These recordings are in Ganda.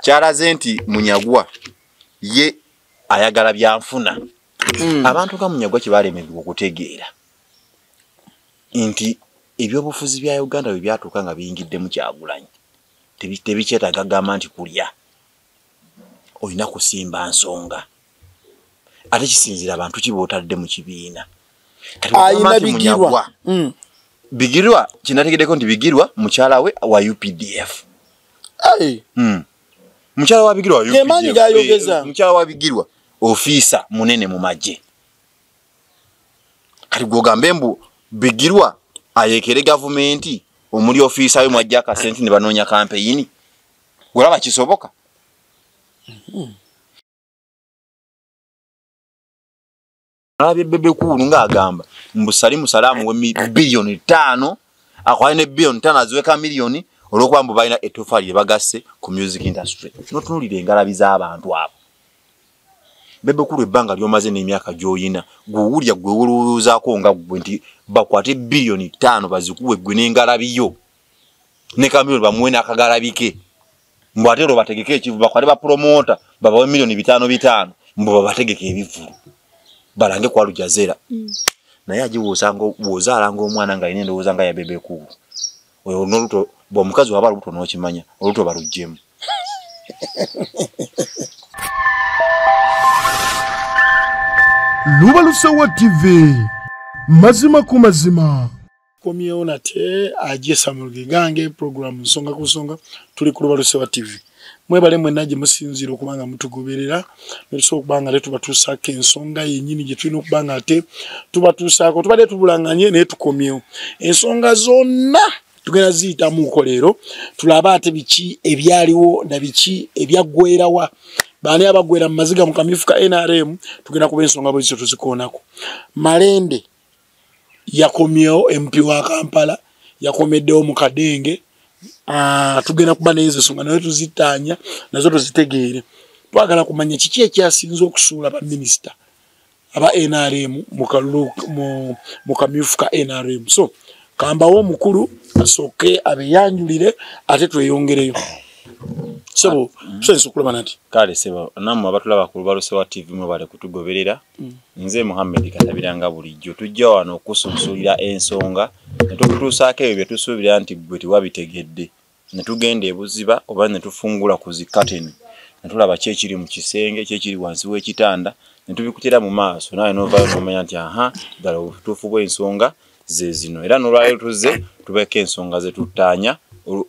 kyalaze nti Munyagwa ye ayagala byanfuna. Abantu ka Munyagwa kibalemerwa okutegeera nti ebyobufuzi bya Uganda bwe byatuuka nga biyingidde mu Kyagulanyi tebikyetaaga gamba nti kulya olina kusimba nsonga ate kisinzira abantu kibootadde mu kibiina ayina Bigirwa Bigirwa kinategeddeko nti Bigirwa mukyala we wa UPDF mukyala wa Bigirwa mukyala wa Bigirwa ofisa munene mu magye kati gwogambe mbu Bigirwa ayekere gavumenti omuli ofisa we mwajja kasenti ne banoonya kampeyini golaba kisoboka Nalabye Bebe Cool ng'agamba mbusali musalamu we bilioni 5 akwali ne bilioni 5 aziweka milioni olwokuba mbu balina etofali ebagasse ku music industry notunulire engalabi z'abantu abo Bebe Cool ebbanga lyomaze n'emyaka gy'oyina gwewulya gwewulowoozaako nga gwe nti bakwate bilioni 5 bazikuwe gwe n'engalabi yo ne kamilioni bamuwe n'akagalabike mbu ate olwo bategeke ekivu bakwate bapromota babawe milioni 5 mbu babategeke ebivulu balange kwa Lujazera naye agiwoosanga bw'ozaalanga omwana nga alina endowooza nga ya Bebe Cool oyo n'oluto bw'omukazi waba lubuto n'okimanya oluto balugjemu Luba Lusawa TV mazima ku mazima komyewo nate ajesa mu Lugange program nsonga ku nsonga tuli ku Luba Lusawa TV mwebale mwenaje musinzira okubanga mutugoberera neso okubanga letu batuusako ensonga yennyini gye tulina okubanga ate tubatuusaako tubadde tubulanganye naye tukomyewo ensonga zonna tugenda ziyita mu kolero tulaba ate biki ebyaliwo na biki ebyaggwerawa bani abagwera mu maziga mu kamyufu ka NRM tugenda kuba ensonga bwe tuzikoonako Malende yakomyewo MP wa Kampala yakomeddewo mu Kadenge tugenda kuba nezo songa nayo tuzitanya nazo tuzitegeere twagala kumanya kiki ekyasinze okusuula ba minister aba NRM mu kamyufu ka NRM so kambawo mukulu asoke abeyanjulire ate tweyongereyo sebo sokula nati kale sebo namwe abatulaba ku Luba Lusawa TV mwe bale kutugoberera nze Muhammad Katabiranga bulijjo tujja wano okusunsulira ensonga netukutuusaako ebyo byetusuubira nti gwe tiwabitegedde netugenda ebuziba oba netufungula ku zikateni netulaba ki ekiri mu kisenge ki ekiri wansi w'ekitanda netubikutira mu maaso nawe novaayo nomanya nti ddala obutuufu bw'ensonga ze zino era n'olwaleero tuzze tubeeko ensonga ze tuttaanya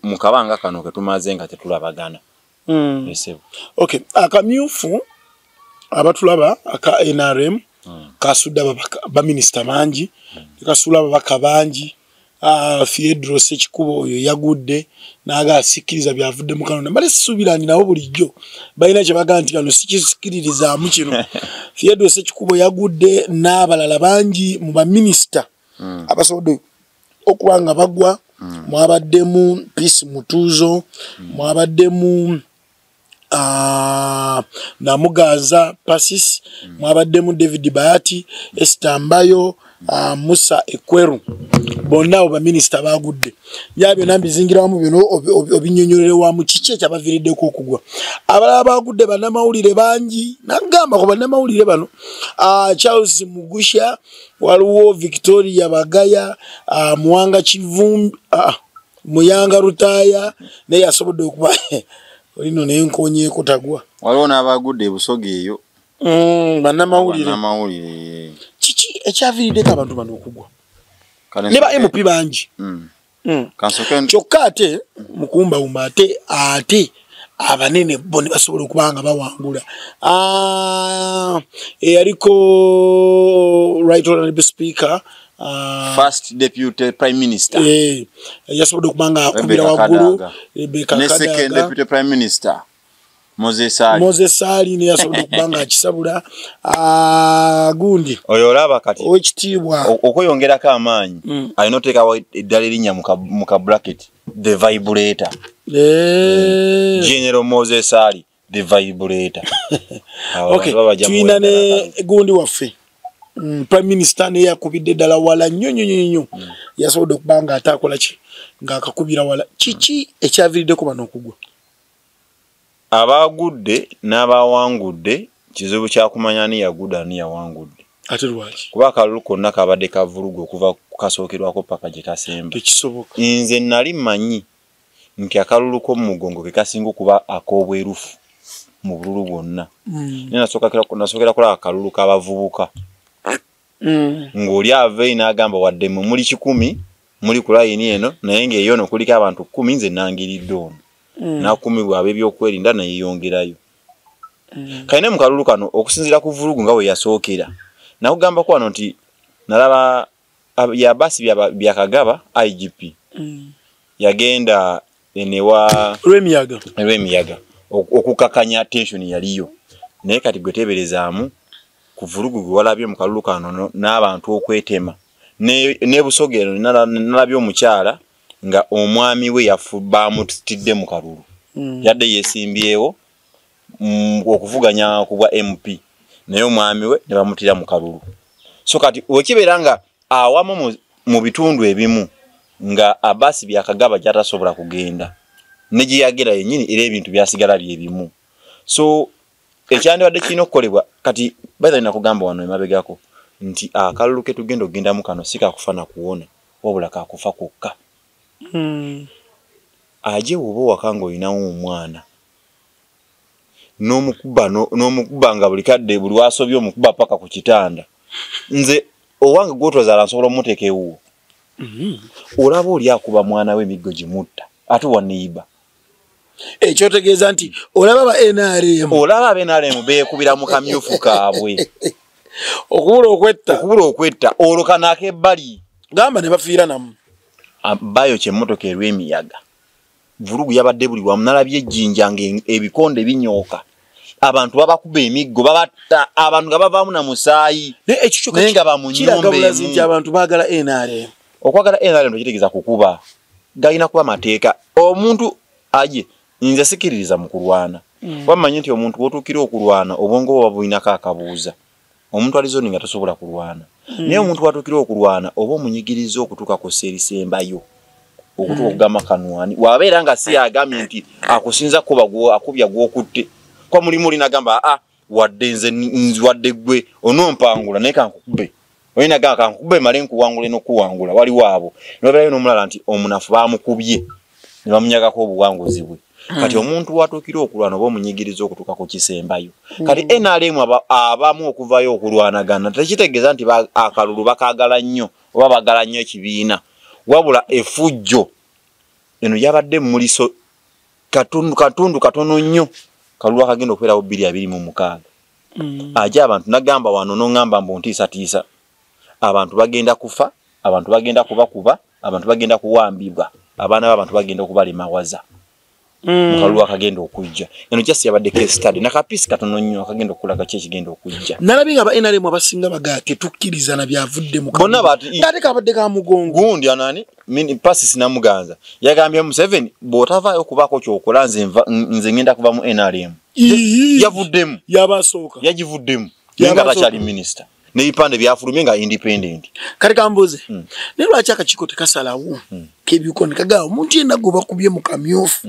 mu kabanga kano ke tumaze nga tetulabagana okay akamyufu abatulaba aka NRM kasudda ba minister bangi kasula babaka bangi Fiedro Sekikubo oyo yagudde naga asikiriza byavudde mu kanona bale subirani nawo bulijjo balina kye baga nti kano sikisikiririza mu kino Fiedro Sekikubo yagudde n'abalala bangi mu ba minister abasobodde okubanga bagwa mwabaddemu Peace Mutuzo mwabaddemu Namugaza Pasis mwabaddemu David Bayati Estambayo Musa Ekweru bonna oba minister bagudde yabyo nambizingira mu bino obinyonyolere wa mu kiche kyabaviridde ko okugwa abalaba bagudde banamawulire bangi nagamba ko banamawulire bano Charles Mugusha waliwo Victoria Bagaya Muwanga Kivumbi Muyanga Rutaya ne yasobodde okuba olino nenkonye kutagwa waliwo n'abagudde Busoga eyo banamawulire kiki ekyaviridde abantu bano okugwa neba MP bangi kyokka ate mukumba umba ate abanene bone basobola okubanga bawangula yaliko right honorable speaker first deputy prime minister yasobola okubanga akubira waggulu ne second deputy prime minister Moses Ali ne yasobola okubanga akisabula gundi oyo olaba kati okitibwa okoyongerako amaanyi alina oteekawo eddala erinnya mu ka bracket the vibrator General Moses Ali the vibrator okay tuina ne gundi waffe prime minister ne yakubidde ddala wala nnyo yasobola okubanga atakola ki ng'akakubira wala kiki ekyavirideko bano okugwa abagudde n'abawangudde kizibu kya kumanya ni yagudda ni yawangudde. Ate lwaki? Kuba akalulu konna kabadde kavulugu okuva kukasookerwako paka gye kasemba. Tekisoboka. Nze nali manyi nti akalulu k'omugongo ke kasinga okuba ak'obwerufu mu bululu bwonna. Nasookera kulaba akalulu k'abavubuka. Ng'oli ave n'agamba wadde muli 10 muli ku layini eno naye ng'eyo no kuliko abantu 10 nze nangiridde ono. Nakuumibwa ab'ebyokwerinda naye yongerayo. Kayina mu kalulu kano okusinziira ku vulugu nga bwe yasookera. Nakugamba ko wano nti nalaba ya basi bya Kagaba IGP. Yagenda enewa Rwemiyaga okukakanya tension yaliyo. Naye kati gwe teberezaamu ku vulugu gwe walabye mu kalulu kano n'abantu okwetema. Ne Busogero nalabye omukyala nga omwami we bamutidde mu kalulu. Yadde yesimbyewo okuvuganya ku bwa MP. Naye omwami we ne bamutira mu kalulu. So kati wekibeera nga awamu mu bitundu ebimu nga abasi bya Kagaba gyatasobola kugenda. Ne gye yagera yennyini era ebintu byasigala bye bimu. So ekyandibadde kirina okukolebwa kati baza nakugamba wano emabegako nti akalulu ke tugenda ogendamu kano si kakufa na kuwona wabula kakufa kokka. Aje woba wakanga olinawo omwana n'omukuba nga buli kadde buli wasobye omukuba paka ku kitanda. Nze owange gwotozaala nsobola omuteeka ewuwo. Olaba oli akuba mwana we emiggo gimutta ate wa neiba. Ekyotegeeza nti olaba aba NRM beekubira mu kamyufu kaabwe. Okubula okwetta olwo kanaako ebbali. Gamba ne bafiira namu. Bayo kyemmotoka erw'emiyaga. Vulugu yabadde buli wamu nalabye ejjinja ng'ebikonde binyooka. Abantu babakuba emiggo babatta abantu nga bavaamu na musaayi. Naye nga bamunyumba emu. Nti abantu baagala NRM. Okwagala NRM tekitegeeza kukuba. Galina kuba mateeka. Omuntu aje nze sikiririza mu kulwana. Wamanya nti omuntu w'otuukira okulwana obwongo bwo bulinako akabuuza. Omuntu alizo nga tasobola kulwana. Naye omuntu w'atuukira okulwana oba omunyigiriza okutuuka ku serisembayo. Okutuuka okugamba kanwani. Wabeera nga si yagambye nti akusinza kuba akubya gw'okutte. Kwa mulimu linagamba wadde nze wadde gwe onompangula naye kankukube. Oyina gamba kankukube male nkuwangule n'okuwangula wali waabo. N'obeerayo n'omulala nti omunafu baamukubye ne bamunyagako obuwanguzi bwe. Kati omuntu w'atuukira okulwana oba omunyigiriza okutuuka ku kisembayo. Kati NRM abamu okuvayo okulwanagana tekitegeeza nti akalulu bakaagala nnyo oba bagala nnyo ekibiina. Wabula efujjo eno yabadde muliso katundu katono nnyo. Kalulu akagenda okubeerawo 226. Aje abantu nagamba wano n'ongamba mbu ntiisatiisa. Abantu bagenda kufa, abantu bagenda kubakuba, abantu bagenda kuwambibwa, abaana b'abantu bagenda okubalemawaza. Kalulu akagenda okujja. Eno just yabadde case study. Nakapisi katono nnyo akagenda okulaga ki ekigenda okujja. Nalabye nga ba NRM abasinga bagate tukkiriza na byavudde mu kalulu. Bonna bati ngate kabadde ka mugongo. Gundi anani? Pasi sinamuganza. Yagambye Museveni bw'otavaayo okubaako kyokola nze ngenda kuva mu NRM. Yavuddemu. Yabasooka. Yagivuddemu. Nga takyali minister. N'ebipande byafulumye nga independent. Kale kambuze. Ne lwaki akakiiko tekasalawo k'ebyuko ne kagamba omuntu yenna bakubye mu kamyufu.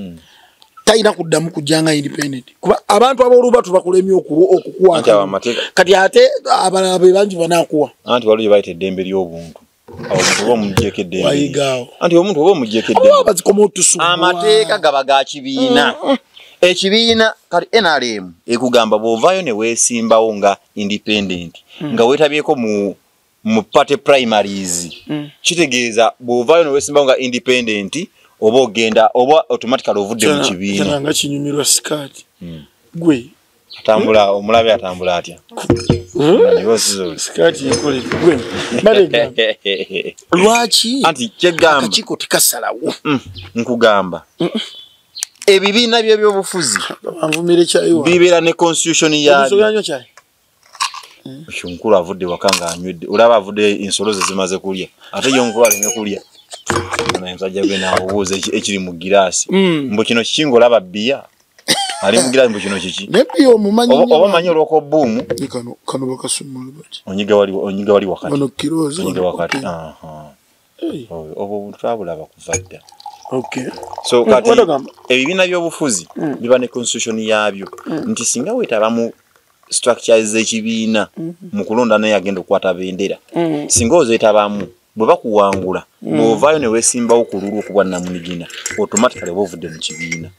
Tayina kuddamu kujjanga independent. Kuba abantu ab'olubatu bakulemye okukuwa. Kati ate abalala be bangi banaakuwa. Anti waliyo bayita eddembe ly'obuntu. Omuntu oba omuggyeko eddembe. Wayigaawo. Anti omuntu oba omuggyeko eddembe. Amateeka gaba ga kibiina. Ekibiina kati NRM ekugamba bw'ovaayo ne weesimbawo nga independent. Nga weetabyeko mu party primaries. Kitegeeza bw'ovaayo ne weesimbawo nga independent oba ogenda oba automatically ovudde mu kibiina. Kyana nga kinyumirwa sikaati. Gwe atambula omulabe atambula atya. Sikaati ekole gwe. Malega. Lwaki? Anti kyegamba. Akakiiko tekasalawo. Nkugamba. Ebibiina by'ebyobufuzi. Anvumire kyayo. Bibeera ne constitution ya. Omusoyanyo kyayi. Omunkulu avudde wakanga anywedde. Olaba avudde insolo ze zimaze kulya. Ate yonkulu aleme kulya. Nsajja gwe n'abuuza ekiri mu giraasi. Mbu kino kikinga olaba bbiya. Ali mu giraasi mbu kino kiki. Nebbi omumanyi nnyo. Oba manyi olwoko bbuumu. Kano bakasumula bati. Onyiga wali wakati. Bano kirozo. Onyiga wakati. Obo twabulaba kuva dda. Okay. So kati ebibiina by'obufuzi biba ne constitution yabyo nti singa wetaba mu structures z'ekibiina mu kulonda naye agenda okukwata bendera singa ozeetabamu bwe bakuwangula bw'ovaayo ne weesimbawo ku lulu okubwa namunigina automatically oba ovudde mu kibiina.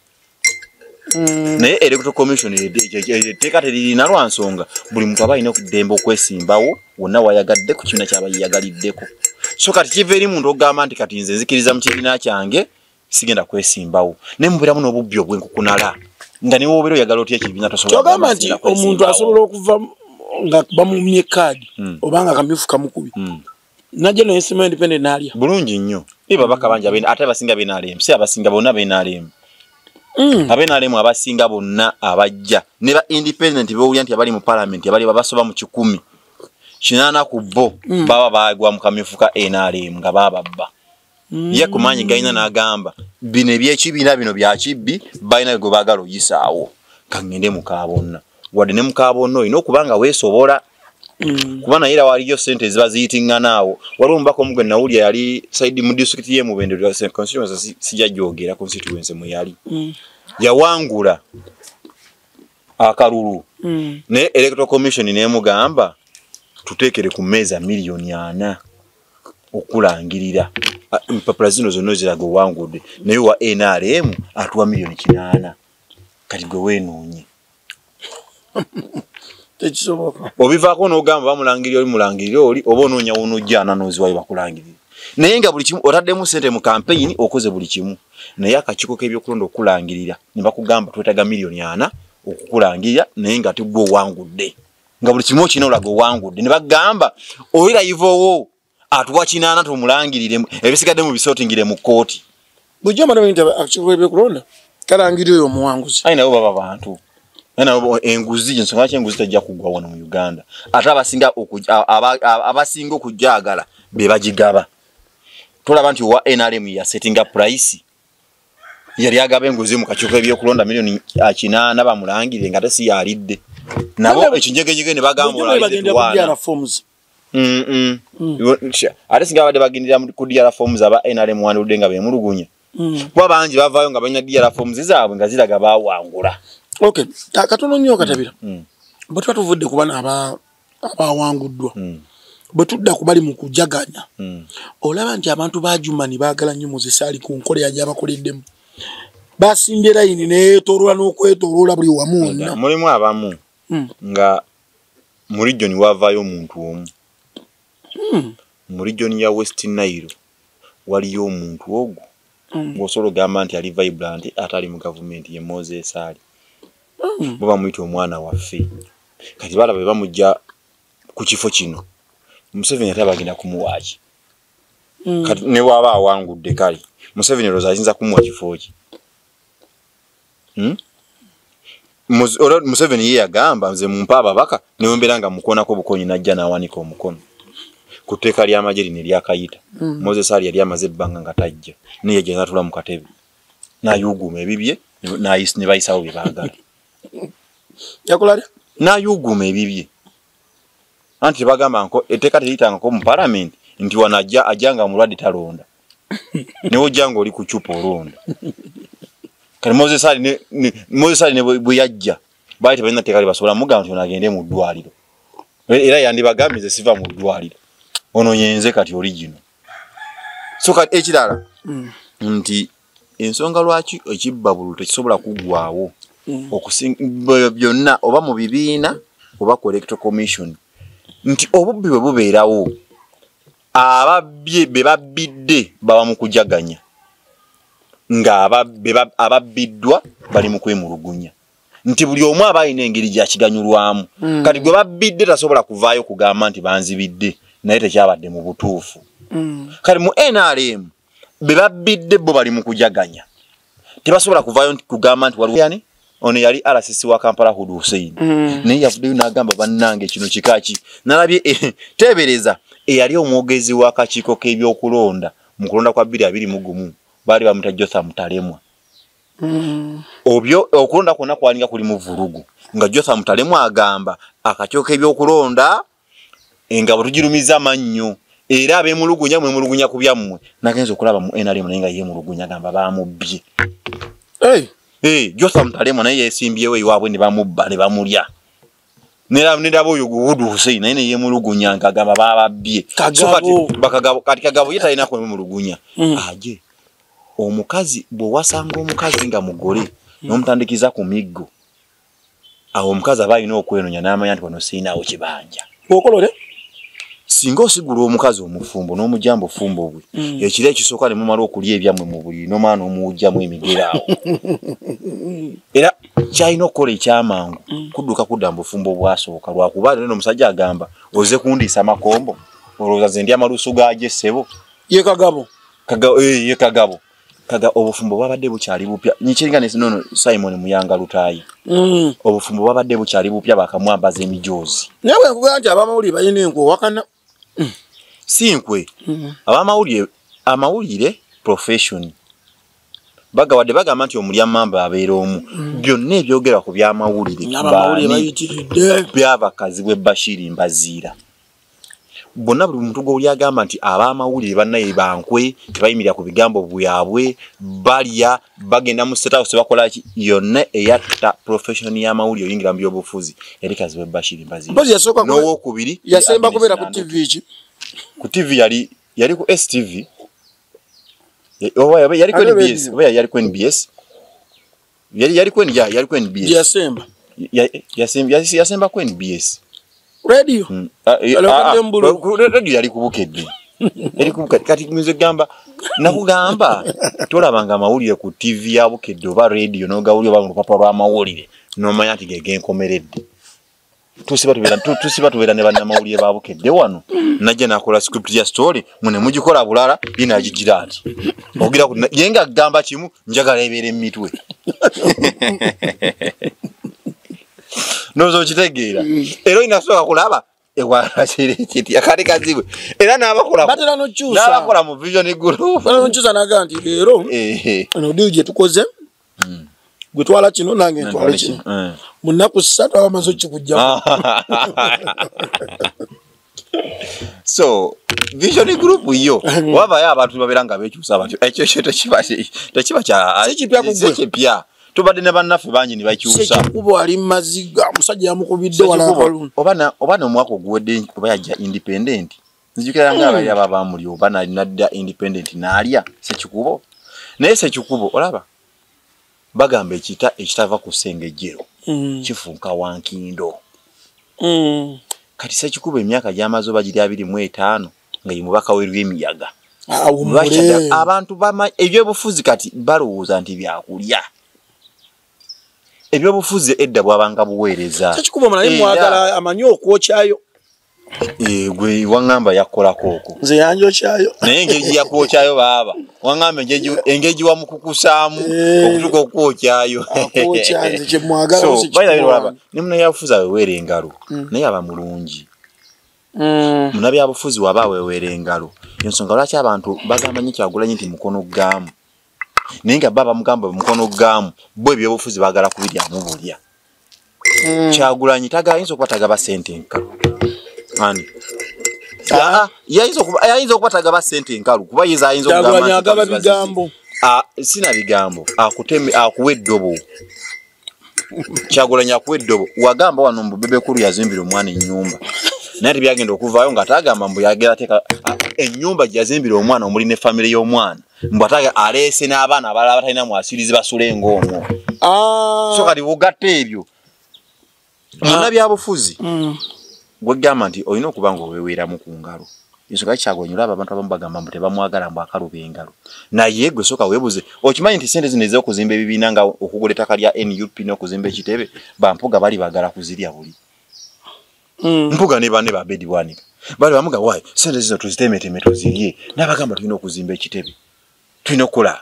Naye electoral commission etteeka teririna lwa nsonga buli muntu aba alina okudemba okwesimbawo wonna wayagadde ku kibiina ky'aba yeyagaliddeko. So kati kiva eri muntu ogamba nti kati nze nzikiriza mu kibiina kyange sigenda kwesimbawo ne mubeeramu n'obubbi obw'enkukunala nga ne wobeera oyagala otya ekibiina tosobola kyogamba nti omuntu asobola okuva nga bamumye kaadi obanga akamyufu kamukubi najja n'ensima independent n'alya bulungi nnyo naye babaka bangi ate abasinga BNRM si abasinga bonna BNRM abenaremu abasinga bonna abajja ne ba independent bowulya nti abali mu parliament abali babasoba mu 100 kinana ku bo baba bagwa mu kamyufu ka NRM nga bababba ye kumanyi gaina n'agamba bino ebyekibiina bino bya kibbi bayina go bagala oyisaawo kangende mukabonna wadde ne mukabonna ino okubanga weesobola kubana ira waliyo sente ziba ziyitinga naawo waliwo mbako omugwe nawulya yali side mu district ye mu Bendera constituency sijja jogera constituency mu yali yawangula akalulu ne electoral commission ne mugamba tutekere ku meza milioni 4 okulangirira mpapula zino zonna zirago wangudde naye wa NRM atuwa milioni 8 kati gwe wenoonye tekisoboka obivaako n'ogamba bamulangirira oli mulangirira oli oba onoonya wonojjaana n'oziwayo bakulangirira naye nga buli kimu otaddemu sente mu campaign okoze buli kimu naye akakiiko k'ebyokulonda okulangirira ne bakugamba twetaga milioni 4 okukulangirira naye nga tugwe owangudde nga buli kimu okina olaga owangudde ne bagamba oli layivowo atuwa 8 tumulangirire ebisigadde mu bisootingire mu kooti bujja madamu nti akakiiko k'ebyokulonda kalangirira oyo omuwanguzi ayi nabo baba bantu nabo enguzi ensonga ki enguzi tajja kugwa wano mu Uganda ate abasinga okujagala be bagigaba tulaba nti wa NRM ya setting up price yali agaba enguzi mu kakiiko ebyokulonda milioni 8 bamulangirire nga tesi yalidde nabo ekinjegejege ne bagamba bagenda forms ate singa abadde bagendera ku DR forms aba NRM wandudde nga bemulugunya kuba bangi bavaayo nga balina DR forms zaabwe nga ziraga bawangula. Okay, katono nnyo katabira. Bwe tuba tuvudde ku bana abawanguddwa. Bwe tudda ku bali mu kujaganya. Olaba nti abantu ba Jumani baagala nnyo Moses ku nkole yaje abakoleddemu. Basimbye layini neetoloola n'okwetoloola buli wamu wonna. Mulimu abamu nga mu region wavaayo omuntu omu. Mu region ya West Nile waliyo omuntu ogwo. Ng'osobola ogamba nti ali vibrant atali mu gavumenti ye Moses Ali. Baba mwito omwana waffe kati balaba be bamujja ku kifo kino Museveni atabagenda kumuwaaji kati ne waba awangudde kale Museveni roza ayinza kumuwa kifo ki Museveni ye yagamba nze mumpa ababaka ne mberanga mukonako bukonyi najja nawanika omukono ku tteeka ly'amagye ne lyakayita Moses Ali yali amaze ebbanga nga tajja naye yajja natula mu katebe n'ayuuguma ebibye ne bayisawo bye baagala yakolale n'ayuuguma ebibye anti bagamba nko etteeka teriyitangako mu parliament nti wanajja ajanga mulwadde talonda ne ojjanga oli ku cupa olonda kale Moses Ali ne bwe yajja baali tebalina tteeka libasobola mugamba nti onagende mu ddwaliro era yandibagambye siva mu ddwaliro ono yenze kati origino so kati ekirala nti ensonga lwaki ekibbabulu tekisobola kuggwaawo okusinga byonna oba mu bibiina oba ku electoral commission nti obubbi bwe bubeerawo ababbi be babbidde baba mu kujaganya nga ababbiddwa bali mu kwemulugunya nti buli omu aba alina engeri gyakiganyulwamu kati gwe babbidde tasobola kuvaayo kugamba nti banzibidde naye tekyabadde mu butuufu kati mu NRM be babbidde bo bali mu kujaganya tebasobola kuvaayo kugamba nti waliwo yani ono yali RCC wa Kampala Hudu Hussein naye yavuddeyo n'agamba bannange kino kikaki nalabye tebereza eyali omwogezi w'akakiiko k'ebyokulonda mu kulonda kwa 2021 baali bamuta Jotham Talemwa obyo okulonda kwonna kwalinga kuli mu vulugu nga Jotham Talemwa agamba akakiiko k'ebyokulonda engabo tugirumiza mannyo era abemulugunya ku byammwe nagenza okulaba mu NRM naye nga yemulugunya gamba bamubbye. Jotham Talemo naye yesimbyewo iwaabwe ne bamubba ne bamulya. Nera boyo guhudu Hussein naye yemulugunya ngagamba bababbye. So kati Kagabo yetalina ko yemulugunya. Aje omukazi bwe wasanga omukazi nga mugole n'omutandikiza ku miggo. Awo omukazi abayina okwenonya n'amanya nti wano sirinawo kibanja. Okolole singa osigula omukazi omufumbo n'omujambo fumbo bwe ekire ekisooka ne mumala okulya ebyamwe mu buli n'omwana omujjamu emigeraawo era kyalina okukola ekyamangu kudduka kudda mu bufumbo bwasooka lwakuba neno omusajja agamba oze kundiisa makombo olowooza ze ndya malusu gaje ssebo ye Kagabo kaga obufumbo babadde bukyali bupya nyikiringa nono Simon Muyanga Lutaayi obufumbo babadde bukyali bupya bakamwambaza emijoozi nawe nkugamba nti abamawulire bayina enku wakana sinkwe amawulire profession bagawadde bagamba nti omulya mamba abeera omu byonna ebyogera ku byamawulire byabakazi bwe Bashiri Mbaziira bonna buli muntu gwe agamba nti abamawulire bannaye bankwe tebayimirira ku bigambo byabwe balya bagenda mu state house bakola ki yonna eyatta profession y'amawulire oyingira mu byobufuzi yali kazi bwe Bashiri Mbaziira n'owo kubiri yasemba kubeera ku TV ki ku TV yali ku STV yali ku NBS yali ku NBS yali ku NBS yasemba ku NBS radio yali kubukedde kati mwize gamba nakugamba tolabanga amawulire ku TV ya bukedde oba radio n'ogawulire oba olupapula lw'amawulire n'omanya nti gegenkomeredde tusiba tubeera ne bannamawulire ba bukedde wano najja nakola script ya story mune mugikola bulala yina agigira ati ogira yenga gamba kimu njagala ebeere emitwe nozo kitegeera ero inasoka kulaba ewa chiri kiti akali kazibwe era nabakola batera no chusa nabakola mu vision group no chusa naganti ero no dije tukoze gwetwala kino nange ntwala kino munaku 3 abamazo kikujja so vision group yo waba ya abantu babiranga bekyusa batyo ekyo kyeto kiba kya ekipya tubadde ne bannaffe bangi ne bakyusa kubo ali maziga musajja yamukubidde wala obana omwaka oguwedde oba yajja independent nzijukira nga abali ababamuli obana alina independent naalya sekikubo naye sekikubo olaba bagamba ekitava ku Sengejero kifunka wankindo kati sekikubo emyaka gy'amaze oba giri 25 nga yimubaka w'emiyaga abantu ebyobufuzi kati balowooza nti byakulya ebyobufuzi edda bwabanga buweereza sekikubo mulayi mwagala amanyi okwokyayo gwe wangamba yakola koko nze yanjo kyayo naye engeri yakwokyayo baba wangamba engeri wa mukukusaamu okutuka okwokyayo akwokyanze kye mwagala sekikubo nimuna yabufuzi aweweera engalo naye aba mulungi muna byabufuzi waba aweweera engalo ensonga lwaki abantu bagamba nyo Kyagulanyi nti mukono gaamu naye nga baba mugamba mukono gaamu bo ebyobufuzi bagala kubiryamu bulya Kyagulanyi tagayinza okuba tagaba sente nkalu ani yayinza okuba tagaba sente nkalu kuba yeza ayinza okugamba bigambo sina bigambo akuwa eddobo Kyagulanyi akuwa eddobo wagamba wano mbubebekulu yazimbira omwana ennyumba naye tebyagenda okuvaayo nga atagamba mbu yagera teeka ennyumba gyazimbira omwana omuli ne famire y'omwana mbu ataga aleese n'abaana abalala abatalina mwasirizi basule ng'omwo so kati bugatta ebyo muna byabufuzi gwegamba nti olina okuba nga oweweeramu ku ngalo ensonga Kyagulanyi olaba abantu abamu bagamba mbu tebamwagala mbu akaluba engalo naye gwe sooka weebuze okimanyi nti sente zino ez'okuzimba ebibiina nga okugula ettaka lya NUP n'okuzimba ekitebe bampuga bali bagala kuzirya buli mpuga ne banne ba bedi bwanika bali bamuga wayi sente zino tuzitemeteme tuzirye n'abagamba tulina okuzimba ekitebe tulina okukola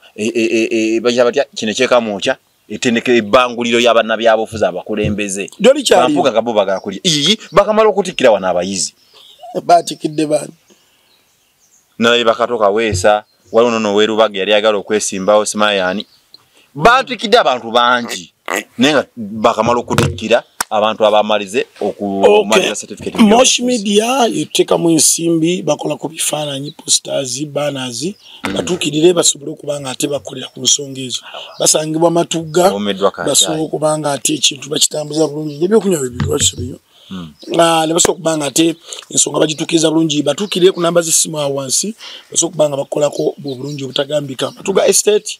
bajja batya kino kyekamwokya etendeke ebbanguliro y'abanna byabufuzi abakulembeze bampuga nga bo bagala kulya bakamala okutikkira wano abayizi batikidde bani naye bakatoka weesa waliwo nono weerubage yali agala okwesimbawo simayani batikidde abantu bangi naye nga bakamala okutikkira abantu abamalize okumaliza certificate. Mosh Media yeteka mu ensimbi bakola ku bifaananyi posters banners batukirire basobole okubanga ate bakolera ku nsonga ezo basangibwa matuga basobole okubanga ate ekintu bakitambuza bulungi ebyokunywa bibiri wakisobyo ne basobola okubanga ate ensonga bagitukiriza bulungi batukirire ku namba z'essimu awo wansi basobola okubanga bakolako bulungi obutagambika matuga estate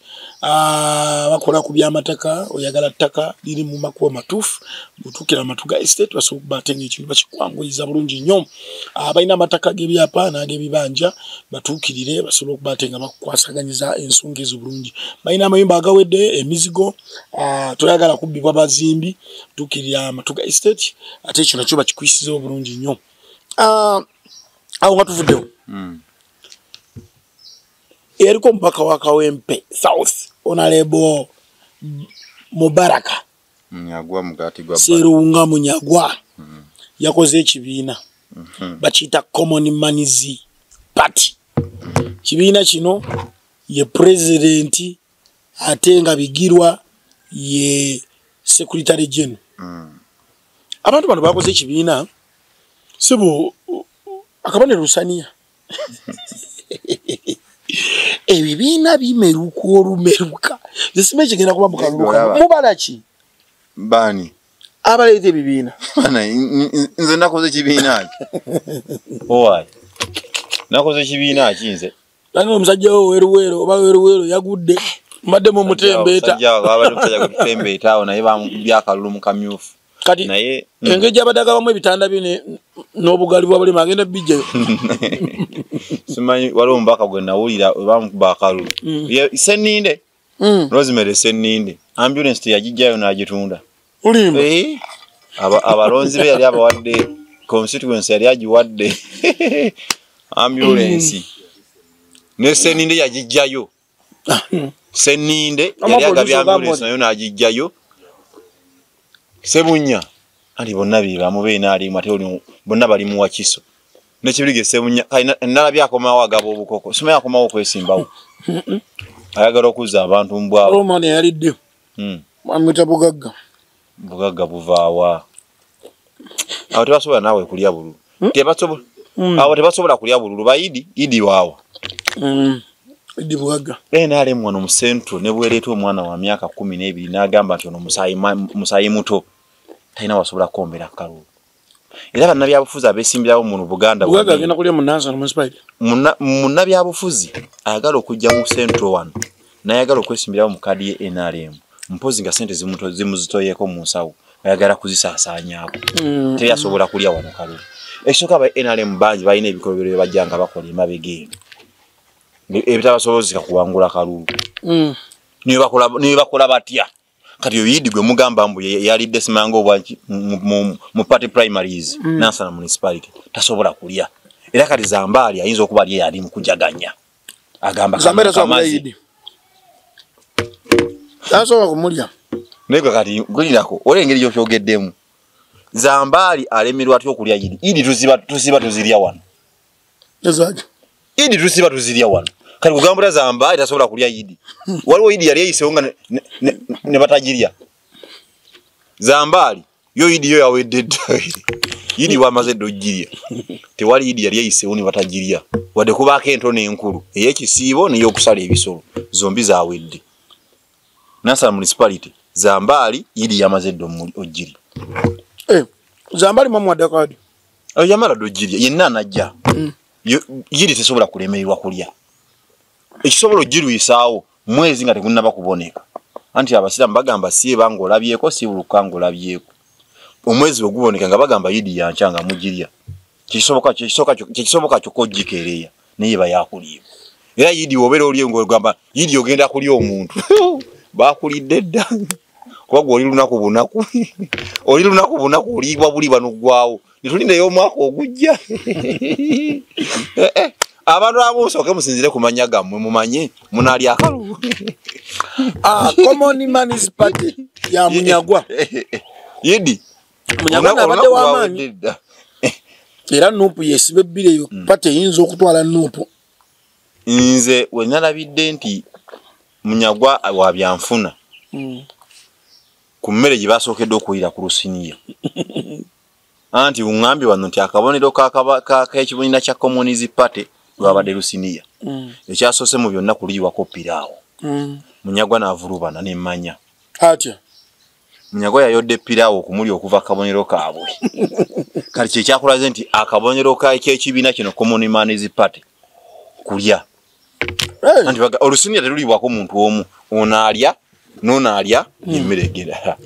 bakola ku byamataka oyagala ttaka liri mu makubo matuufu butukira matuga estate basobola okuba ate ng'ekintu bakikwanguyiza bulungi nnyo abalina amataka g'ebyapa n'ag'ebibanja batukirire basobola okuba ate nga bakukwasaganyiza ensonga ezo bulungi balina amayumba agawedde emizigo toyagala kubbibwa bazimbi tukirira matuga estate ate ekyo nakyo bakikwisizewo bulungi nnyo awo nga tuvuddewo eriko omupaka wa Kawempe South Honorable Mubaraka Munyagwa mugati gwa Serunga Munyagwa yakoze ekibiina bakiyita Common Manizi Party kibiina kino ye president ate nga bigirwa ye secretary general abantu bano bakoze ekibiina sibo akabonero lusaniya ebibiina bimeruka olumeruka zisime kigenda kuba mukaluka mubalaki bani abaleeta ebibiina nze nakoze ekibiina owai nakoze ekibiina kinze langa omusajja wo weruwero oba weruwero yagudde mbadde mu mutembeeta abadde musajja gutembeeta awo naye bamubyakalulu mu kamyufu kati naye engeri abadaga bamu ebitanda bine n'obugali bwa buli magenda bijjayo simanyi waliwo omubaka gwe nawulira bamukuba akalulu Senninde Rosemary Senninde ambulance teyagijjayo n'agitunda ulimba abalonzi be yali abawadde constituency yali agiwadde ambulance ne Senninde yagijjayo Senninde yali agabye ambulance nayo n'agijjayo Sebunya ali bonna bibamu beena ali mateo bonna bali mu wakiso nekibirige Sebunya nalabya akomawo agaba obukoko sima yakomawo kwesimbawo ayagala okuza abantu mbwa Roman yalidde amwita bugagga buvaawa awo tebasobola nawe kulya bululu tebasobola awo tebasobola kulya bululu bayidi waawa idi bugagga nale mwana mu centro ne bwereeta omwana wa myaka 12 n'agamba nti ono musayi muto taina wasobola kombera kalulu era bannabyabufuzi abesimbirawo mu Buganda bugagga agenda kulya mu Nansana municipality munnabyabufuzi ayagala okujja mu centro 1 n'ayagala okwesimbirawo mu kadi ye NRM mpozi nga sente zimuzitoyeko mu nsawo ayagala kuzisaasaanyaako teyasobola kulya wano kalulu ekisooka aba NRM bangi balina ebikolobero bye bajjanga bakola emabega ebitabasobozeka kuwangula kalulu niwe bakola batya kati yoyidi gwe mugamba mbu yalidde simango obwanki mu party primaries Nansana municipality tasobola kulya era kati Zambali ayinza okuba ali yali mukujaganya agamba Zambali tasobola kumulya nego kati gulirako olengeri yofyogeddemu Zambali alemerwa atyo okulya idi tusiba tuzirya wano ezaje idi tusiba tuzirya wano kati kugambula Zambali tasobola kulya idi waliwo idi yali yisonga ne batagirya Zambali yo idi yo yawedde idi wamaze dojirya tewali idi yali yisewo ne batagirya wadde kubaako ento n'enkulu ey'ekisiibo n'ey'okusala ebisolo zombi zawedde Nansana municipality Zambali idi yamaze dojirya Zambali mwamuwadde kadi yamala dojirya yenna anajja yidi tesobola kulemererwa kulya ekisobola giruyisaawo mwezi nga tegunnaba kuboneka anti abasiramu bagamba siye banga olabyeko si buluka nga olabyeko omwezi oguboneka nga bagamba yidi yankyanga mugirya kisoboka kyokka ogikeereya naye bayakuliibwa era yidi wobeera olye ng'ogamba yidi ogenda kulya omuntu bakulidde dda kuba gwe oli lunaku bunaku oliibwa buli bano ggwawo netulindayo omwaka ogujja abantu abosooke musinzire kumanya gammwe mumanye munali akalu Common Manizi Party ya Munyagwa yidi Munyagwa nabadde w'amaanyi era nupu yesibe bireyo party eyinza okutwala nupu nze wenalabidde nti Munyagwa wa byanfuna ku mmere gye basookedde okuwulira ku lusiniya anti ungambye wano nti akabonero k'ekibiina kya Communist Party lwabadde lusiniya ekyasoose mu byonna kuliyiwako piraawo Munyagwa n'avulubana n'emmanya atya Munyagwa yayodde piraawo okumuli okuva akabonero kaabwe kati kyekyakulaze nti akabonero k'ekibiina kino Communist Party kulya anti olusinira teruliibwako muntu omu onaalya n'onaalya emmere egenda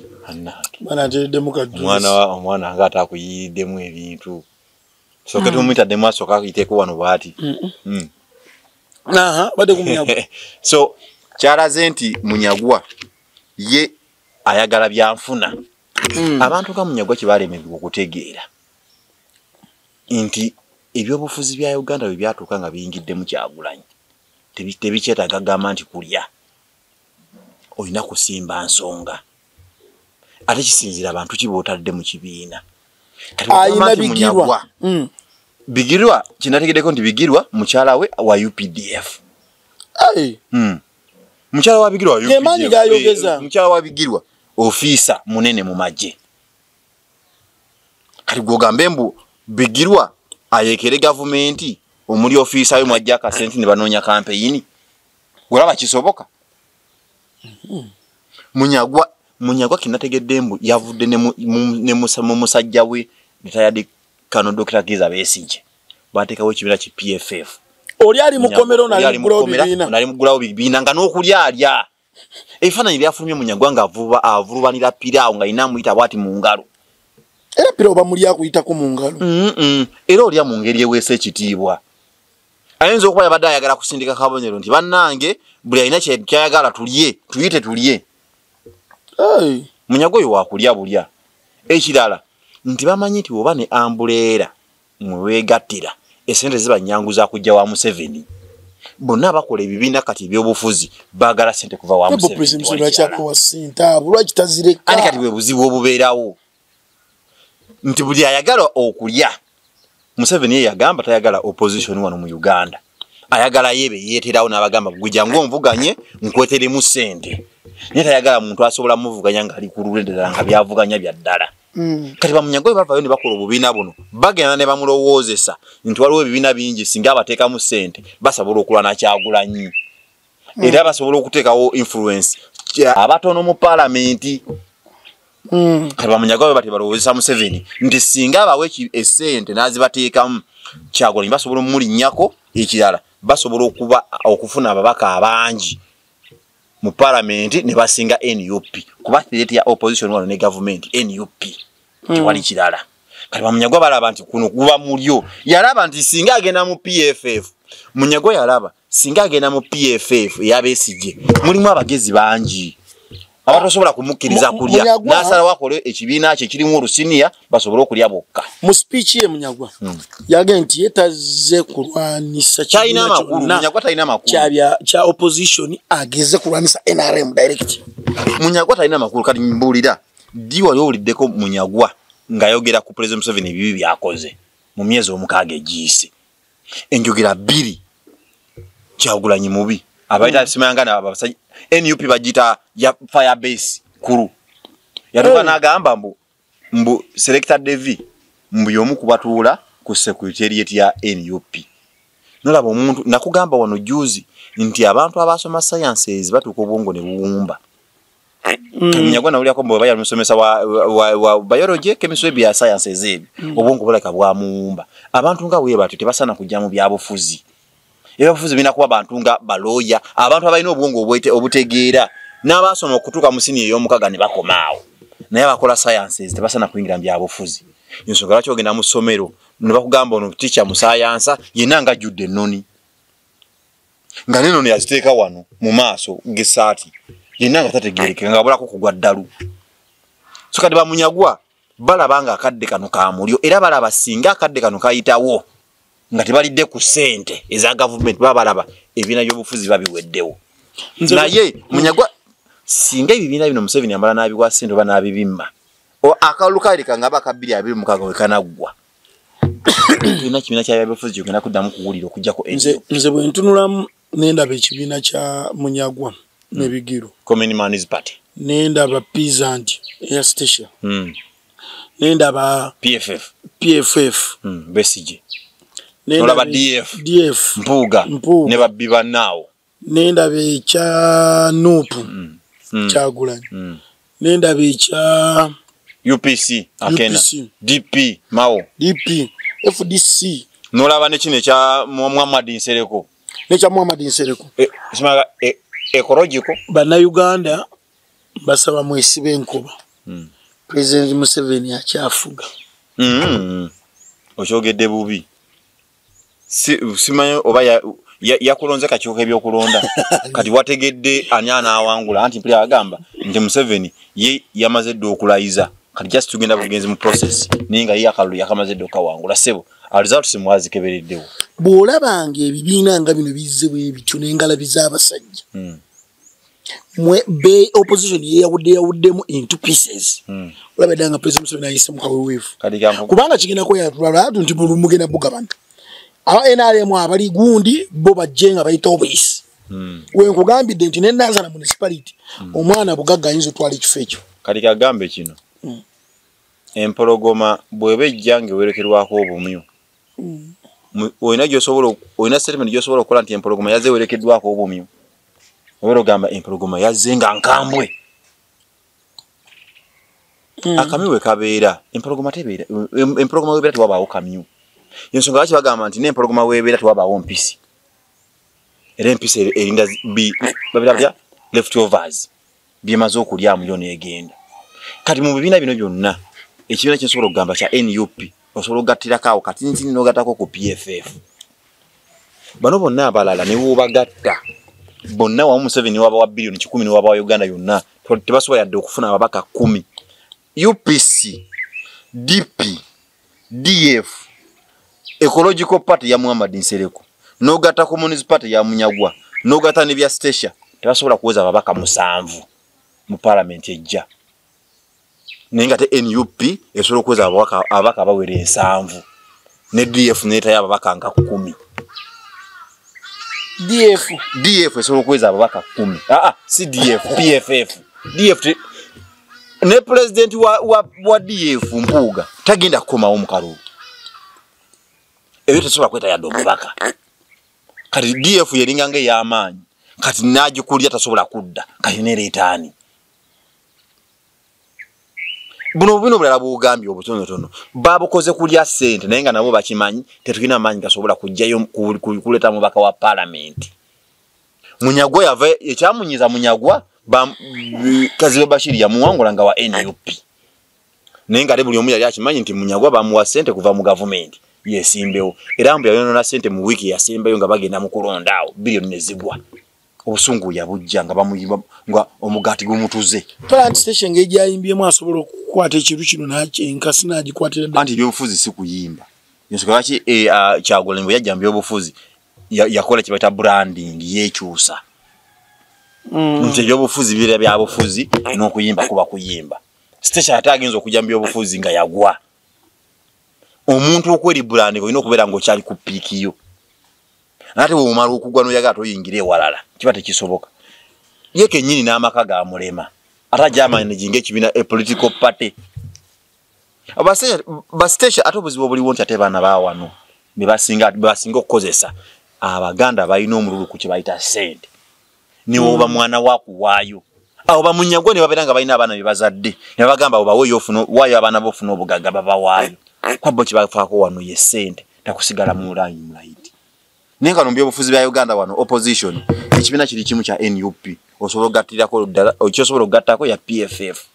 omwana nga atakuyiyiddemu ebintu soke tumuyitaddemu asooka akuyiteeko wano bw'ati badde ku Munyagwa so kyalaze nti Munyagwa ye ayagala byanfuna abantu nga Munyagwa kye baalemererwa okutegeera nti ebyobufuzi bya Uganda bwe byatuuka nga biyingiddemu Kyagulanyi tebikyetaaga gamba nti kulya olina kusimba nsonga ate kisinzira abantu ki bootadde mu kibiina ayina Bigirwa Bigirwa kinategeddeko nti Bigirwa mukyala we wa UPDF mukyala wa Bigirwa wa UPDF mukyala wa Bigirwa ofiisa munene mu magye kati gwogambe mbu Bigirwa ayekere gavumenti omuli ofiisa yo mwajja akasenti ne banoonya kampeyini golaba kisoboka Munyagwa kinategedde mbu yavudde ne musajja we retired Kano Dr. Kiza Besigye bateekawo ekibiina ki PFF oli ali mukomero nali mugulawo bibiina nga n'okulya alya ebifaananyi byafulumye Munyagwa nga avulubanira piraawo nga ina amuyita bwati mu ngalo era piraawo bamuli akuyitako mu ngalo era olya mu ngeri eweesa ekitiibwa ayinza okuba yabadde ayagala kusindika kabonero nti bannange buli alina kyayagala tuyite tulye Munyagwa oyo wakulya bulya ekirala nti bamanyi nti oba ne ambuleera mwewegattira esente zibanyanguza kujja wa Museveni bonna bakola ebibiina kati ebyobufuzi baagala sente kuva wa Museveni ani kati bwe buzibu obubeerawo nti buli ayagala okulya Museveni ye yagamba tayagala opposition wano mu Uganda ayagala yebe yeeterawo n'abagamba gujjangu onvuganye nkweteremu sente naye tayagala muntu asobola muvuganya ng'ali ku lulendera nga byavuganya bya ddala kati bamunyagwe bavayo ne bakola obubiina buno bagenda ne bamulowoozesa nti waliwo ebibiina bingi singa abateekamu sente basobola okulwana Kyagulanyi era basobola okuteekawo influence abatono mu paalamenti kati bamunyagwe bati balowoozesa Museveni nti singa abawe esente n'azibateekamu Kyagulanyi basobola omulinnyako ekirala basobola okufuna ababaka abangi mu parliament ne basinga NUP kuba threat ya opposition wano ne government NUP tewali kirala kati bamunyagwa balaba nti kuno kuba mulyo yalaba nti singa agenda mu PFF Munyagwa yalaba singa agenda mu PFF yabesigye mulimu abagezi bangi abatosobola kumukkiriza kulya n'asala wakole ekibiina kye kirimu olusinia basobola okulya bokka mu speech ye Munyagwa yagenda nti yetaze kulwanisa China makulu Munyagwa talina makulu kya opposition ageze kulwanisa NRM direct Munyagwa talina makulu kati mbulira diwa yowuliddeko Munyagwa ngayogera ku President Museveni bibi byakoze mu myezi omukaaga egiyise enjogera bbiri Kyagulanyi mubi abaita simangana abasajja NUP bagita ya Firebase kuru yatuka nagamba mbu selector Devi mbu yomu kubatuula ku secretariat ya NUP nolaba omuntu nakugamba wano juzi nti abantu abasoma sciences batuko obwongo ne buwumba Munyagwa na uliako mbo bayali musomesa wa biology chemistry bya sciences ebi obwongo bulaka bwa muwumba abantu nga we batu tebasana kujja mu byabufuzi ebafuzi bina kuba bantu nga baloya abantu abalina obwongo obutegeera n'abasoma okutuka musini ey'omukaga ne bakomaawo naye abakola sciences tebasana kuyingira mu byabufuzi ensonga lwaki ogenda mu ssomero ne bakugamba ono teacher mu science yenna nga jjudde ennoni nga n'enoni yaziteeka wano mu maaso g'essaati yenna nga tategeerekeka nga bulako kugwa ddalu so kati bamunyagwa balaba nga akadde kano ka mulyo era balaba singa akadde kano kayitawo nga tebalidde ku sente eza government babalaba ebibiina by'obufuzi babiweddewo naye Munyagwa singa ebibiina bino Museveni ambala n'abiwa sente oba n'abibimma akalulu kaleka nga bakabiri mukaga we kanaggwa tulina kibiina kya by'obufuzi kyogenda kuddamu kuwulira okugjako nze bwe ntunulamu nendaba ekibiina kya Munyagwa ne Bigirwa Communist Party nendaba Peasant Air Station nendaba PFF Besije nendaba DF Mpuga ne babbiba naawo nendaba ekya Nupu Kyagulanyi nendaba ekya UPC akena DP Mao DP FDC nolaba ne kino ekya Muhammad Nsereko nekya Muhammad Nsereko simaga ecological Bannayuganda basaba mwesibe enkuba President Museveni akyafuga okyogedde bubi simanyi oba yakulonze kakiiko ebyokulonda kati wategedde ani anaawangula anti mpulira agamba nti Museveni ye yamaze dde okulayiza kati just tugenda bugenzi mu process ninga ye akalulu yakamaze dde okawangula sebo result simwazi kebereddewo bw'olabanga ebibiina nga bino bizze bwe bityo n'engalabi z'abasajja be opposition yawuddemu into pieces olabadde nga President Museveni ayise mu kaweweevu kubanga kigenda kweyatulala nti mugenda bugabana aba NRM abali gundi bo bajje nga bayita obuyisi wenkugambidde nti ne Nazara municipality omwana bugagga ayinza otwala ekifo ekyo kati kagambe kino empologoma bwebejja ng'ewerekerwako obumyu olina statement gy'osobola okukola nti empologoma yazze ewerekeddwako obumyu obeera ogamba empologoma yazze nga nkambwe akamyu we kabeera empologoma tebeera empologoma webeera tewabaawo kamyu yensonga lwaki bagamba nti n'empologoma webeera tewabaawo mpisi era empisi erinda babirabya leftovers byemaze okulyamu yo neegenda kati mu bibiina bino byonna ekibiina kyensobola okugamba kya NUP osobola okugattirako awo katinitini n'ogattako ku PFF bano bonna abalala ne woobagatta bonna wamu Museveni waba wa billion 10 ne waba wa Uganda yonna tebasobola yadde okufuna ababaka 10 UPC DP DF Ecological Party ya Muhammad Nsereko n'ogatta Communist Party ya Munyagwa n'ogatta ne bya Station tebasobola kuweza ababaka 7 mu parliament ejja nenga te NUP esobola kuweza ababaka abawere 7 ne DF neta yababaka nga 10 DF esobola kuweza ababaka 10 si DF PFF DF ne president wa DF Mpuga tagenda kukomawo mu kalulu ebyo tesobola kweta yadde omubaka kati DF yeringa nga ey'amaanyi kati nagikulya tasobola kudda kati nereetaani buno bino bulala bwogambye obutonotono babukoze kulya ssente naye nga nabo bakimanyi tetulina amaanyi gasobola kujjayo kuleeta mubaka wa parliament Munyagwa yava ekyamunyiza Munyagwa Kazibe Bashiri yamuwangula nga wa NUP naye nga buli omu yali akimanyi nti Munyagwa bamuwa ssente kuva mu gavumenti yesimbewo era mbu yayonona ssente mu wiiki yasembayo nga bagenda mu kulondaawo biliyoni ne zigwa obusungu yabujja nga bamuyiba nga omugaati gumutuze plant station ng'egyayimbyemu asobola okukwata ekintu kino enkasi n'agikwatira anti ebyobufuzi si kuyimba ensonga lwaki Kyagulanyi bwe yajja mu byobufuzi yakola kye bayita branding yeekyusa nti ebyobufuzi bibeera byabufuzi n'okuyimba kuba kuyimba station ate agenza okujja mu byobufuzi nga yagwa omuntu okweri branding olina okubeera ng'okyali ku piikiyo nate bw'omala okugwa n'oyagala toyingire ewalala kiba tekisoboka ye kennyini n'amaka ga mulema ate ajamanaginga ekibiina political party bastation ate obuzibu obuliwo nti ate baana baawano bebasinga okukozesa abaganda balina omululu ku kye bayita ssente niwe oba mwana waakuwaayo awo bamunyagwa ne babeera nga balina abaana be bazadde ne bagamba waayo abaana bofuna obugagga babawaayo kwabbo kibafaako wano ye ssente takusigala mu layini mulaiti naye nga by'obufuzi bya Uganda wano opposition ekibiina kiri kimu kya NUP osobola okugattirako ddala kyosobola okugattako ya PFF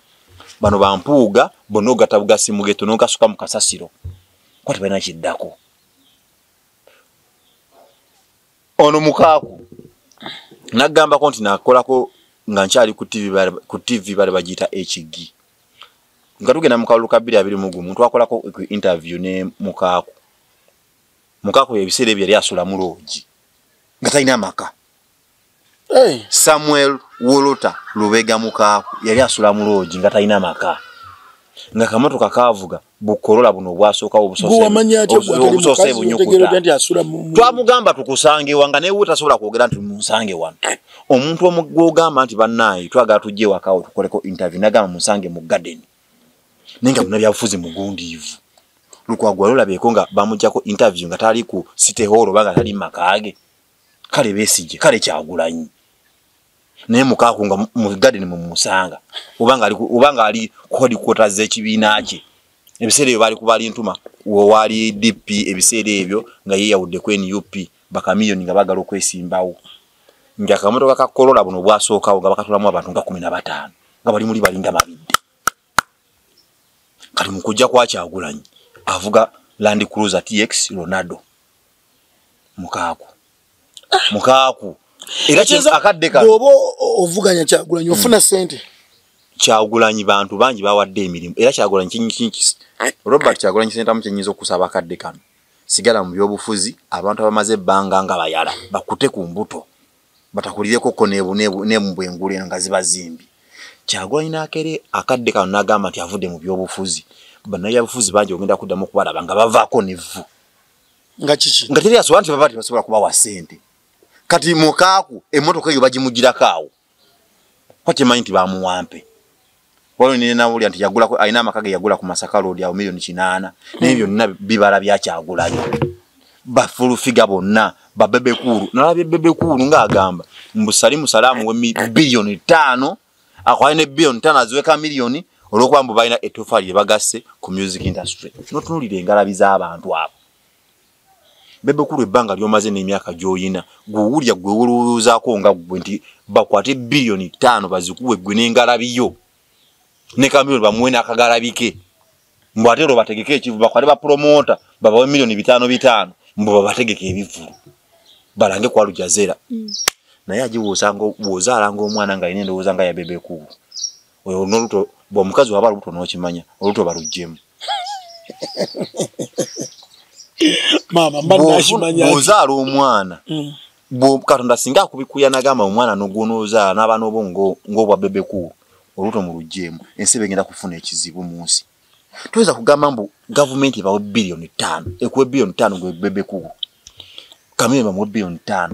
bano bampuuga bonna ogatta bugasimugeto n'ogasuka mu kasasiro kwati balina kiddako ono mukaaku naggambako nti nakolako nga nkyali ku TV bali bagiyita HG nga tugenda mu kalulu ka 2021 omuntu akolako interview ne mukaaku ebiseera ebyo yali asula mu loogi nga talina maka Samuel Wolota Lubega mukaaku yali asula mu loogi nga talina maka nga kamotoka kavuga bukolola buno bwasooka obusose bunyukuta twamugamba tukusange wanga naye utasobola kwogera nti musange wano omuntu omugogamba nti bannaye twagala tujje wakawo tukoleko interview nagamba musange mu garden nenga muna byafuzi mugundiivu lukwagwa lolabeko nga bamujjako interview nga tali ku city hall banga tali makage kale besije kale Kyagulanyi naye mukakunga mu garden mu musanga ubanga ali kodi kwota z'ekibiina kye ebiseera ebyo bali kubali ntuma wali DP ebiseera ebyo nga ye yawudde ku NUP bakamiliyoni nga bagala okwesimbawo nga kamotoka ka Corolla buno bwasookawo nga bakatulamu abantu nga 15 nga bali muli balinga mabidde kali mukujja kwa Kyagulanyi avuga Land Cruiser TX Ronaldo mukaku era akaddeka obo ovuganya Kyagulanyi ofuna sente Kyagulanyi bantu bangi bawadde emirimu era Kyagulanyi kinki Robert Kyagulanyi senta mukinyizo okusaba akaddeka sigala mu byobufuzi abantu abamaze banga nga bayala bakute ku mbuto batakulireko ko ne mbwengule nga zibazimbi Kyagulanyi nakere akaddeka nagamba nti avudde mu byobufuzi banaye abufuzi bangi ogenda kuddamu kubalaba nga bavaako nevu nga kiki nga teri aswanti babati basobola kuba wa sente kati mukaku emotoka eyo bagimugirako awo kwate mayinti bamuwampe walo nene nawuli anti yagula ko aina amakage yagula ku Masaka Road ya milioni 8 n'ebyo nina bibala bya Kyagulanyi bafulu figa bonna babebe kuru nalabye bebe kuru ngagamba mbusalimu salamu we bilioni 5 akwine bilioni 5 aziweka milioni olwokwambu balina etofali bagasse ku music industry notunulire engalabi z'abantu abo bebe kuru ebbanga lyomaze n'emyaka gyoyina guwulya gwewuluzaako nga gwe nti bakwate bilioni 5 bazikuwe gwe n'engalabiyo ne kamilioni bamuwe n'akagalabike mbu ate ro bategeke ekivu bakwate ba promoter babawe milioni 5 mbu babategeke ebivulu balange kwa Lujazera naye ajiwosanga wozalanga omwana nga ine ndowooza nga ya bebe kuru oyo noluto bo mukazi waba luto n'okimanya oluto balujjemu mama mbana ashimanya bozala omwana bo Katonda singa kubikuya nagamba omwana nogonoza n'abana obongo ngobwa bebe kuru oluto mu lujjemu ensibe ngenda kufuna ekizibu munsi tuweza kugamba mbu government ibawe bilioni 5 ekuwe bilioni 5 gwe bebe kuru kameme mu bilioni 5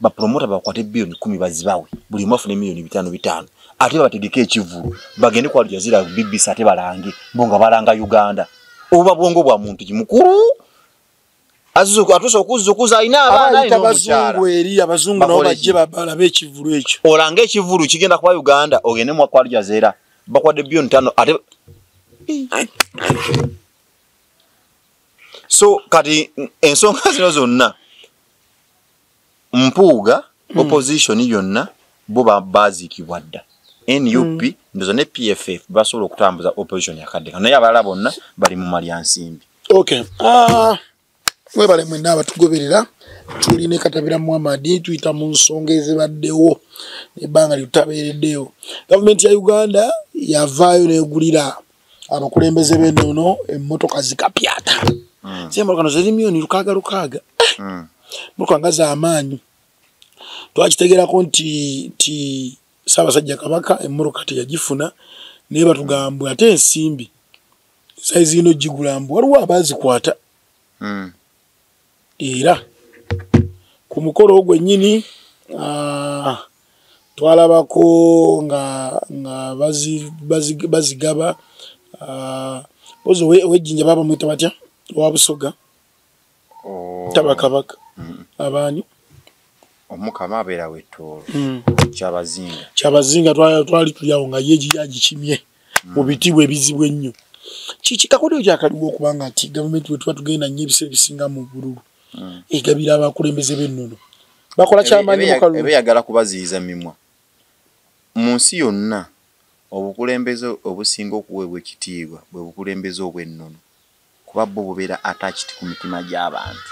ba promoter bakwate bilioni 10 bazibawe buli mwafu ne milioni 5 ate bategeke ekivulu bagende kwa Lujazira BBC ate balange bonga balanga Uganda oba bwongo bwa muntu kimukuru azuko atuso kuza ina abana ino abazungu eri abazungu nabo bajje babala bekivulu ekyo olanga ekivulu kigenda kwa Uganda ogende mu kwa Lujazira bakwade bilioni 5 ate so kati ensonga zino zonna mpuuga opposition yonna bo bazikibwadda NUP ndozo ne PFF basobola okutambuza opposition yakaddeka naye abalala bonna bali mu malyansimbi okay mwebale mwenna abatugoberera tuli ne Katabira Muhammad tuyita mu nsonga ezibaddewo ebbanga lyutabeereddewo government ya Uganda yavaayo n'egulira abakulembeze b'ennono emmotoka zikapyata z'emmotoka kano ziri milioni 600 motoka nga z'amaanyi twakitegerako nti Ssaabasajja Kabaka emmotoka teyagifuna naye batugambwe ate ensimbi saizi ino gigulambwe waliwo abazikwata era ku mukolo gwennyini twalabako nga bazigaba ozo wejjinja baba mwita batya wa Busoga Tabakabaka abani omukama abeera wetolo kyabazinga twali tulyawo nga yeji yagikimye mu bitibwe ebizibu ennyo kikakodyo kyakaliwo okubanga ati gavumenti wetuba tugenda nnyo ebiseera bisinga mu bululu egabira abakulembeze b'ennono bakola kyamaanyi mukalulu ebeyagala kubaziyiza mimwa mu nsi yonna obukulembeze obusinga okuweebwa ekitiibwa bwe bukulembeze obw'ennono kuba bo bubeera attached ku mitima gy'abantu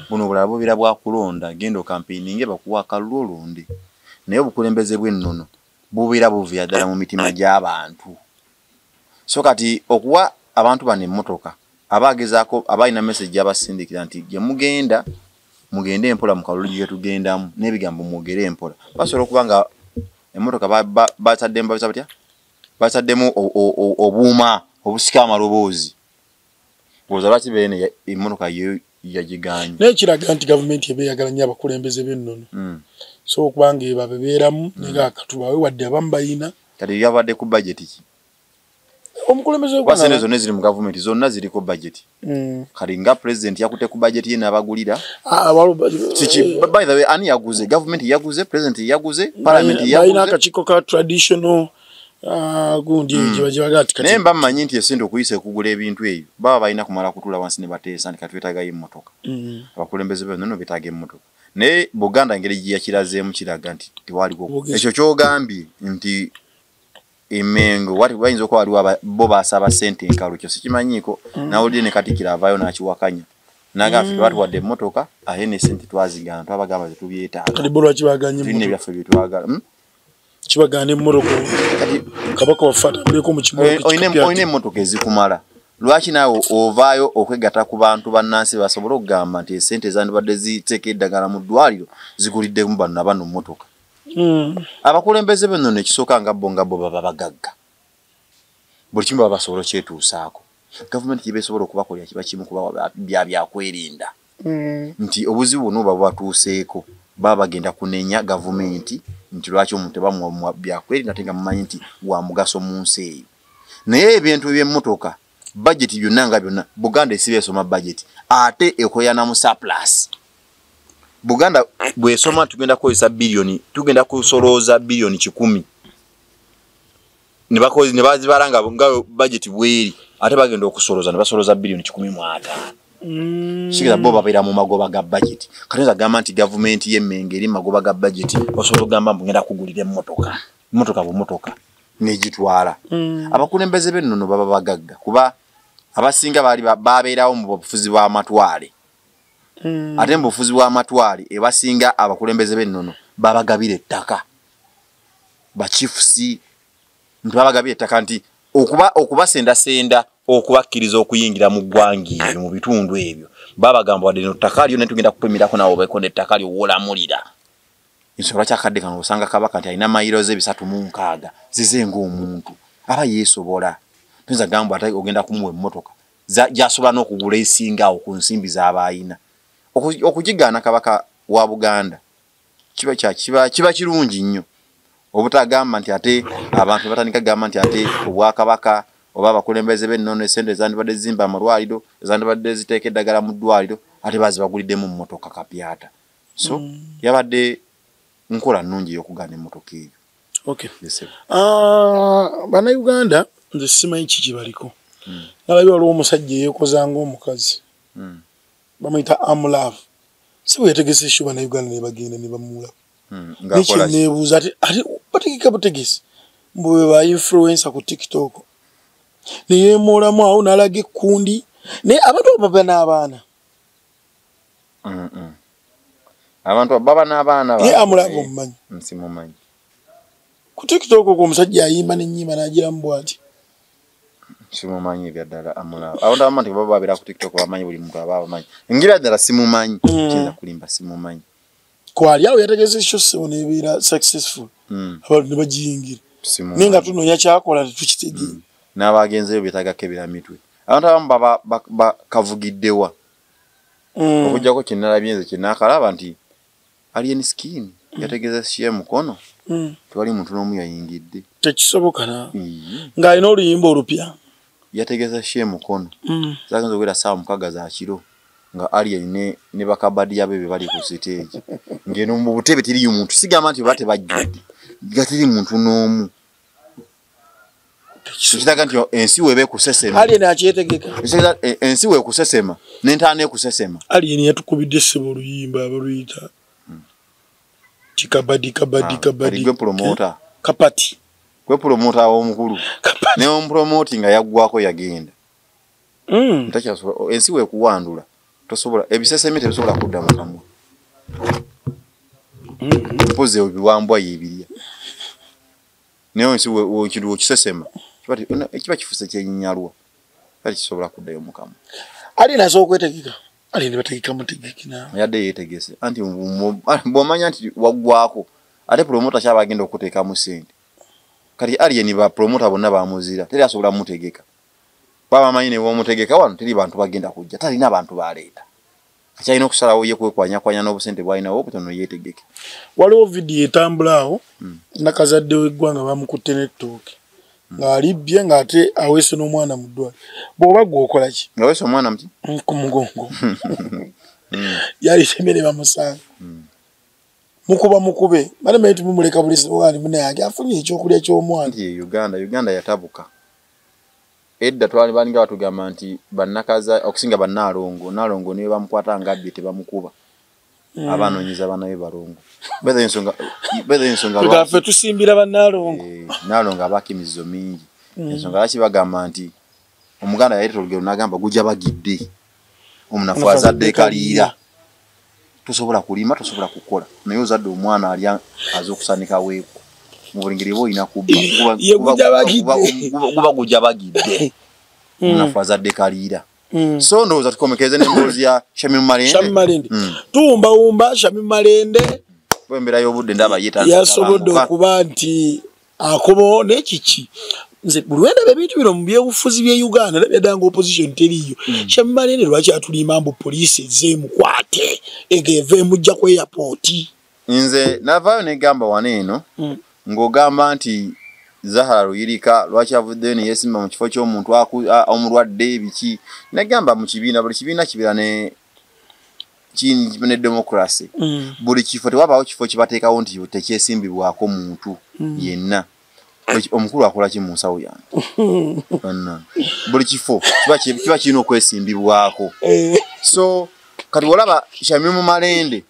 buno bulala bubeera bwakulonda genda okampeininge bakuwa akalulu olonde naye obukulembeze bw'ennono bubeera buviira ddala mu mitima gy'abantu so kati okuwa abantu bano emmotoka abagezaako abalina message abasindikira nti gye mugende empola mu kalulu gye tugendamu n'ebigambo mwogere empola basobola okuba nga emmotoka bataddemu babisa batya basaddemu obuuma obusika amaloboozi oza lwaki beene emmotoka yagiganye n'ekiraga nti gavumenti ebeeyagala nnyo abakulembeze b'ennono so okubanga eba bebeeramu naye akatubawe wadde abamu bayina kati yabadde ku budget ki omukulembeze wasente zonna ziri mu gavumenti zonna ziriko budget kati nga president yakutte ku budget ye n'abagulira by the way ani yaguze gavumenti yaguze president yaguze parliament yaguze bayina akakiiko ka traditional gundi jibagati kati nemba mmanyi nti esente okuyise kugula ebintu ebyo baba balina kumala kutula wansi ne bateesa nti katwetagayo emmotoka abakulembeze b'ennono betaaga emmotoka naye Buganda engeri gye yakirazeemu kiraga nti tewaliwo ekyo kyogambye nti emengo wati bayinza okuba waliwo bo baasaba ssente enkalu kyo sikimanyiiko nawulire ne Katikkiro avaayo n'akiwakanya nagamba wati wadde emmotoka aye ne ssente twazigana twabagamba tetubyetaaga kati bo lwaki baganye tulina ebyaffe bye twagala kibagana emmoroko kati kabaka wafatambuleko mu kimmotoka oyina emmotoka ezikumala lwaki naawe ovaayo okwegatta ku bantu bannansi basobole okugamba nti esente zandibadde ziteeka eddagala mu ddwaliro ziguliddemu bano na bano mmotoka abakulembeze b'ennono ekisooka nga bo baba bagagga buli kimu baba basobola okyetuusaako gavumenti gyebeesobola okubakolera kiba kimu kuba byakwerinda nti obuzibu buno buba bwatuuseeko baba bagenda kunenya gavumenti nti lwaki omuntu tebamuwa byakwerinda ate nga mumanyi nti wa mugaso mu nsi eyo naye ebintu by'emmotoka budget byonna nga byonna Buganda esiba esoma budget ate ekoyana mu surplus Buganda bwesoma tugenda kukozesa bilioni tugenda kusolooza bilioni 10 ne bazibalanga nga budget bweri ate bagenda okusolooza ne basolooza bilioni 15 sikiza bo babeera mu magoba ga budget katonza gamba nti gavumenti y'Emmengo eri magoba ga budget osobola okugamba ngenda kugulira emmotoka negitwala abakulembeze b'ennono baba bagagga kuba abasinga baali babeerawo mu bufuzi bw'amatwale ate mu bufuzi bw'amatwale ebasinga abakulembeze b'ennono babagabira ettaka bachifusi babagabira ettaka nti okubasendasenda okubakkiriza okuyingira mu ggwanga mu bitundu ebyo babagamba wadde ettaka lyo ne tugenda kupimirako nawe obeeko n'ettaka lyo wolamulira ensonga kyakadde kano osanga kabaka nti alina mayiro ze 360 zize ng'omuntu aba yeesobola tuyinza gamba ate ogenda kumuwa emmotoka gy'asobola n'okugula esingawo ku nsimbi z'abayina okugigaana kabaka wa Buganda kiba kirungi nnyo obutagamba nti ate abantu batandika gamba nti ate obwakabaka oba abakulembeze b'ennono esente ezandibadde zimba amalwaliro ezandibadde ziteeka eddagala mu ddwaliro ate bazibaguliddemu mu mmotoka kapyata so yabadde nkola nnungi ey'okugaana emmotoka eyo bannayuganda nze simanyi kiki baliko nalabye waliwo omusajja eyeekozanga omukazi bamuyita Amulav si bwe yategese esho bannayuganda ne bagenda ne bamulaba nekyo neebuuza ate bategeka butegesi mbwe ba influencer ku TikTok neyeemulamu awo n'alaga ekkundi naye abantu baba n'abaana abantu baba n'abaana ye Amulav omumanyi nsimumanyi ku TikTok ko omusajja ayimba n'ennyimba n'agiramu bw'ati simumanyi byaddala Amulav abantu abamanyi baba babeera ku TikTok bamanyi buli muntu aba abamanyi engira ddala simumanyi kiza kulimba simumanyi kwali awo yategese ekyo sebo nebeera successful abantu ne bagiyingira naye nga tunoonya kyakola tetukitegeera n'abagenzeyo beetaaga kebera mitwe abantu abamu baba bakavugiddewa okujjako kyenalabye nze kyenaakalaba nti alien skin yategezesye mukono tewali muntu n'omu yayingidde tekisoboka na ng'alina oluyimba olupya yategezesye mukono zagenza okubeera ssaawa 6 za kiro nga alien ne bakabadiya be bali ku stage ngeno mu butebe tiriyo muntu sigamba nti bate bajjudde gatiri muntu n'omu kitaga nti ensi webe kusesema alien akyetegeka ensi we kusesema n'entaane kusesema alien yatukubidde ssebo oluyimba abaluyita kabadi gwe promoter kapati gwe promoter omukulu ne ompromoting nga yaggwako yagenda ensi we kuwandula tosobola ebiseseme tebisobola kudda mu kamwa mpoze obiwambwa yebirya naye ensi we kintu okisesema ekiba kifuse kyenyalwa kali kisobola kuddayo mu kamwa ali nazo okwetegeka ali ne bategeka mutegeki na yadde yetegese anti bw'omanya nti waggwako ate promoter kyaba agenda okuteeka mu sente kati alien ba promoter bonna bamuzira teri asobola mutegeka baba manyine wo mutegeka wano teri bantu bagenda kujja talina abantu baleeta akyalina okusalawo ye kwekwanya n'obusente bwalina obutono yeetegeke waliwo video etambulaawo nakazadde w'eggwanga bamukutte n'ettooke ng'alibbye ng'ate aweese n'omwana mu ddwaliro bw'oba gw'okola ki ngaweese omwana muti ku mugongo yalita emmere bamusanga mukube balema nti mumuleka buli sowaani munayange afunye ekyokulya ky'omwana nti Uganda yatabuka edda twali balinga batugamba nti bannakaza okusinga bannaalongo niwe bamukwata ngabbi tebamukuba abanoonyiza banawe balongo beza ensonga tutaffe tusimbira bannaalongo naalongo abako emizizo mingi ensonga lwaki bagamba nti omuganda yaleeta olugero n'agamba gujja bagidde omunafu azadde ekaliira tosobola kulima tosobola kukola naye ozadde omwana ali az'okusanika weeko mu buli ngeri boolina kubba guba gujja bagidde omunafu azadde ekaliira so ndowooza tukomekeze n'emboozi ya Shamim Malende tuwumbawumba Shamim Malende bw'embeera y'obudde ndaba yasobodde okuba nti akomawo n'ekiki nze buli wendaba ebintu bino mu byebufuzi bye Uganda nabyadanga opposition teriyo Shamim Malende lwaki atulima mbu poliisi ezeemukwate egeva emujja ku airport nze navaayo negamba wano eno ng'ogamba nti Zahara Ruyirika lwaki avuddeyo ne yeesimba mu kifo ky'omuntu omulwadde biki negamba mu kibiina buli kibiina kibeera ne democracy buli kifo tewabaawo kifo kibateekawo nti tekyesimbibwako muntu yenna omukulu akola ki mu nsawo yange buli kifo kiba kirina okwesimbibwako so kati olaba Shamim Malende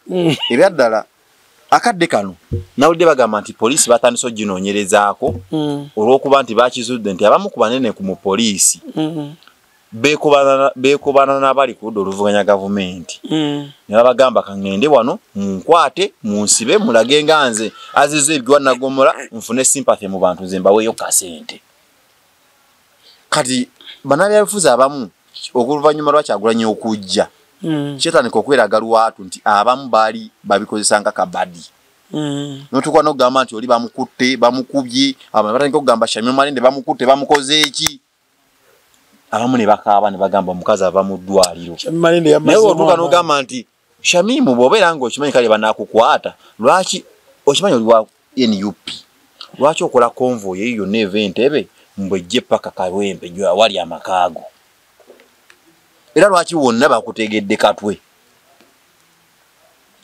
ebyaddala akadde kano nawulidde bagamba nti poliisi batandise oginoonyerezaako olw'okuba nti bakizudde nti abamu ku banene ku mu poliisi beekobana n'abali ku ludda oluvuganya gavumenti ne babagamba kaŋŋende wano munkwate munsibe mulage nga nze azizza ebigiwa nagomola nfune sympathy mu bantu nze mbaweeyo kasente kati bannabyabufuzi abamu oluvannyuma lwa Kyagulanyi okujja kyetandika okweraga lwatu nti abamu baali babikozesa nga kabadi notukwa n'okugamba nti oli bamukutte bamukubye abamu batandika okugamba Shamim Malende bamukutte bamukoze eki abamu ne bakaaba ne bagamba omukazi ava mu ddwaliro naye otuuka n'ogamba nti Shamim bw'obeera ng'okimanyi kale banaakukwata lwaki okimanyi oli wa NUP lwaki okola convoy eyo yonna eva Entebbe mbwejje paka Kawempe wali amakaago era lwaki wonna bakutegedde Katwe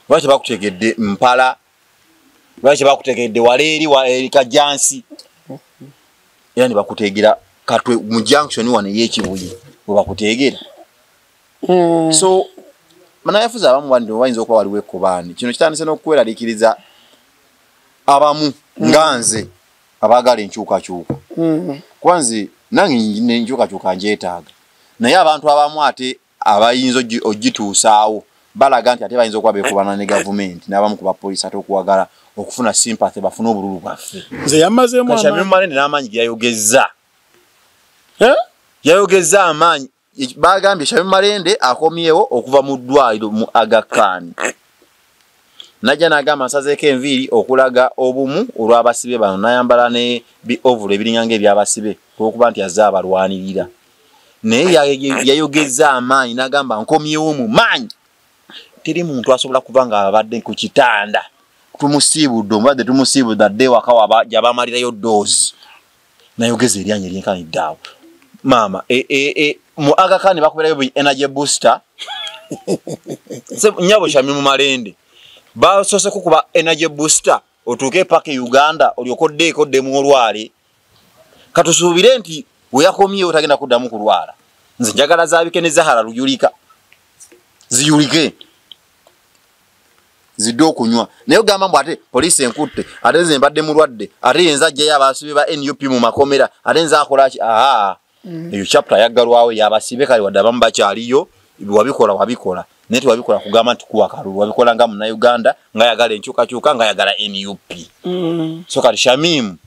lwaki bakutegedde Mpala lwaki bakutegedde waleeri Kajansi era ne bakutegera Katwe mu junction wane y'Ekibuye bwe bakutegera so bannabyabufuzi abamu bayinza okuba waliwo ekkobaani kino kitandise n'okweraliikiriza abamu nga nze abaagala enkyukakyuka kwanze nange n'enkyukakyuka njeetaaga naye abantu abamu ate abayinza ogituusaawo balaga nti ate bayinza okuba beekubana ne gavumenti n'abamu ku bapoliisi ate okuwagala okufuna sympathy bafune obululu bwaffe nze yamazeemu Shamim Malende n'amaanyi ge yayogezza amaanyi bagambye Shamim Malende akomyewo okuva mu ddwaliro mu Aga Khan najja n'agamba nsazeeko enviiri okulaga obumu olw'abasibe bano n'ayambala ne bi-ovulo ebiringanga ebyabasibe olw'okuba nti azze abalwanirira naye yayogezza amaanyi n'agamba nkomyewo mu maanyi teri muntu asobola kuba nga abadde ku kitanda tumusiibudde omubadde tumusiibudde adde waka gyabamalirayo doozi nayogeza eryanyi eryenkanidde awo maama mu Aga Khan bakubirayo energy booster nyabo Shamim Malende basoose kukuba energy booster otuuke paka Uganda olyokoddeeko ddemu olwale katusuubire nti weyakomyewo tagenda kuddamu kulwala nze njagala zaabike ne Zahara Ruyirika ziyulike zidde okunywa naye ogamba mbu ate poliisi enkutte ate nze mbadde mulwadde ate yenza ajjayo abasibe ba NUP mu makomera ate nze akola ki eyo chapter yaggalwawo yabasibe kale wadde abamu bakyaliyo wabikola naye tewabikola kugamba nti kuwa kalulu wabikola nga Munnayuganda nga yagala enkyukakyuka nga yagala NUP so kati Shamim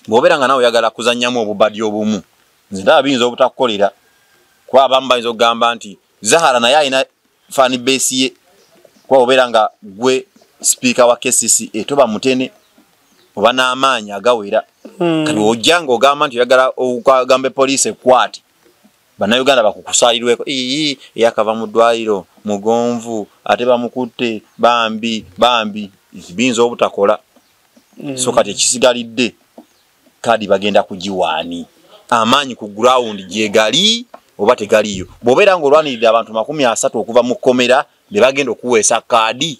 bw'obeera nga nawe oyagala kuzannyamu obubadi obumu nze ndaba biyinza obutakukolera kuba abamu bayinza okugamba nti Zahara naye alina fan base ye kuba obeera nga gwe sipiika wa KCCA toba mutene oba n'amaanyi agawera kati ojjanga ogamba nti oyagala okugamba poliisi ekwate bannayuganda bakukusaalirweko eyakava mu ddwaliro mugonvu ate bamukutte bambi biyinza obutakola so kati ekisigalidde kadi bagenda kugiwaani amaanyi ku ground gyegali oba tegaliyo bw'obeera ng'olwanirira abantu 30 okuva mu kkomera be bagenda okuweesa kaadi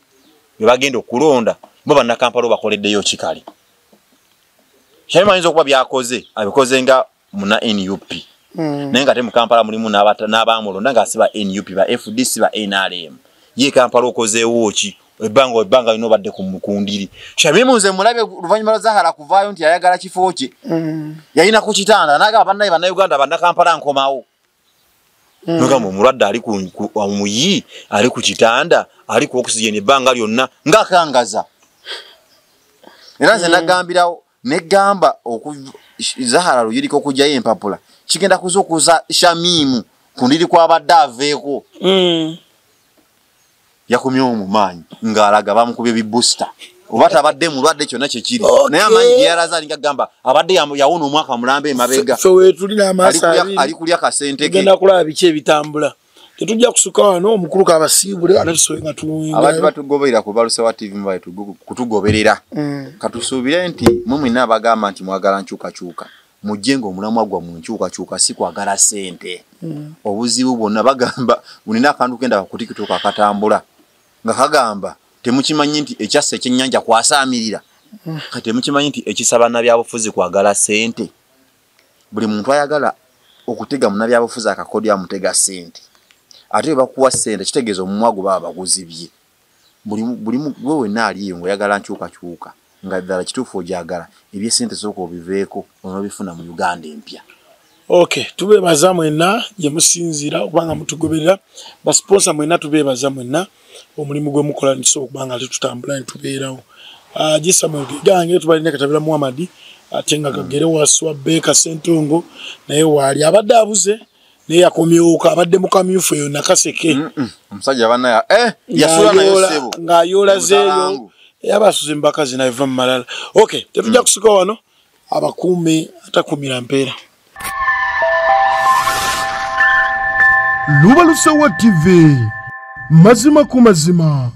be bagenda okulonda bo bannakampala bakoleddeyo kikale kyabimanyiza okuba byakoze abikoze nga muna NUP naye nga te mu Kampala mulimu n'abamulonda nga si ba NUP ba FDC ba NRM ye Kampala okozeewo ki ebbanga lino badde ku mukundiri Shamimu nze mulabe luvannyuma lwa Zahara kuvaayo nti ayagala kifo kye yalina ku kitanda n'agamba bannaye bannayuganda bannakampala nkomawo nogamba omulwadde ali muyi ali ku kitanda ali ku oxygen ebbanga lyonna ng'akangaza era nze nagambirawo negamba Zahara luyiriko okujjayo empapula kigenda kuzukuza Shamimu kundiri kwabadde aveeko yakumyo mu maanyi ngalaga bamukubye bibooster oba tabadde mulwadde kyonna kyekiri naye amaanyi geyalaza alinga gamba abadde yawona omwaka mulambe emabega so wetulina amasaali ali kulya kasente ke genda kulaba biki ebitambula tetujja kusuka wano omukulu kabasiibule anatusobenga tulunga abantu batugoberera ku Balusewa TV mbaye kutugoberera katusuubire nti mumina abagamba nti mwagala nkyukakyuka mujjengo omulamwa gwa mu nkyukakyuka si kwagala sente obuzibu bwonna bagamba bunina akantu kenda bakutikituka akatambula nga kagamba temukimanyi nti ekyassa ekyennyanja kwasaamirira kati temukimanyi nti ekisaba nabyabufuzi kwagala sente buli muntu ayagala okutega munabyabufuzi akakodi amutega sente ate bakuwa sente kitegeeza omumwa gwo baba baguzibye buli wewe naaliyo ngoyagala nkyukakyuka nga ddala kituufu ojagala ebyesente sooka obiveeko onobifuna mu Uganda empya. Okay, tubebaza mwenna gye musinzira okubanga mutugoberera basponsa mwenna tubebaza mwenna omulimu gwe mukola nso okubanga tutambula ntubeerawo Samuel Gigange tubalina Katabira Muhammad ate nga Kagere waswa Beka Sentongo naye wali abadde abuze naye yakomyoka abadde mu kamyufu eyo nakaseke omusajja bana yasula nayo sebo ng'ayoola zeeyo yabasuze mbakazi na eva malala. Okay, tetujja kusuka wano abakume atakumira mpeera. Lubalusewa TV mazima ku mazima.